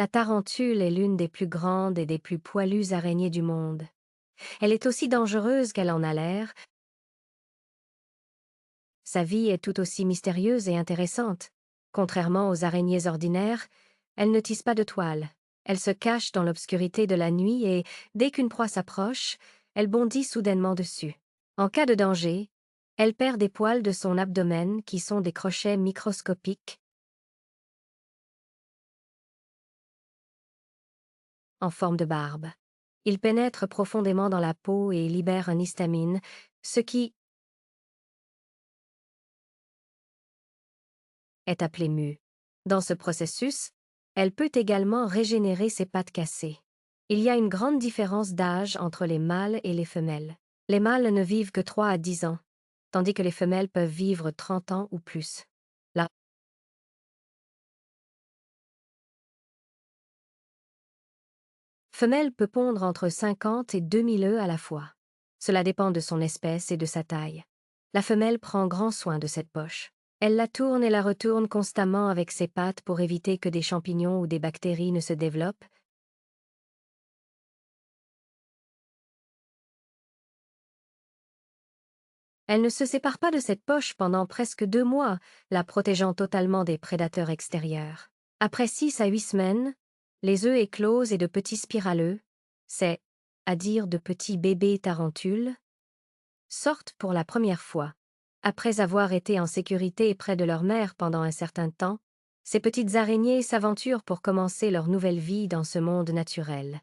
La tarentule est l'une des plus grandes et des plus poilues araignées du monde. Elle est aussi dangereuse qu'elle en a l'air. Sa vie est tout aussi mystérieuse et intéressante. Contrairement aux araignées ordinaires, elle ne tisse pas de toile. Elle se cache dans l'obscurité de la nuit et, dès qu'une proie s'approche, elle bondit soudainement dessus. En cas de danger, elle perd des poils de son abdomen qui sont des crochets microscopiques en forme de barbe. Ils pénètrent profondément dans la peau et libèrent un histamine, ce qui est appelé mue. Dans ce processus, elle peut également régénérer ses pattes cassées. Il y a une grande différence d'âge entre les mâles et les femelles. Les mâles ne vivent que 3 à 10 ans, tandis que les femelles peuvent vivre 30 ans ou plus. La femelle peut pondre entre 50 et 2000 œufs à la fois. Cela dépend de son espèce et de sa taille. La femelle prend grand soin de cette poche. Elle la tourne et la retourne constamment avec ses pattes pour éviter que des champignons ou des bactéries ne se développent. Elle ne se sépare pas de cette poche pendant presque 2 mois, la protégeant totalement des prédateurs extérieurs. Après 6 à 8 semaines, les œufs éclosent et de petits spiraleux, c'est-à-dire de petits bébés tarentules, sortent pour la première fois. Après avoir été en sécurité près de leur mère pendant un certain temps, ces petites araignées s'aventurent pour commencer leur nouvelle vie dans ce monde naturel.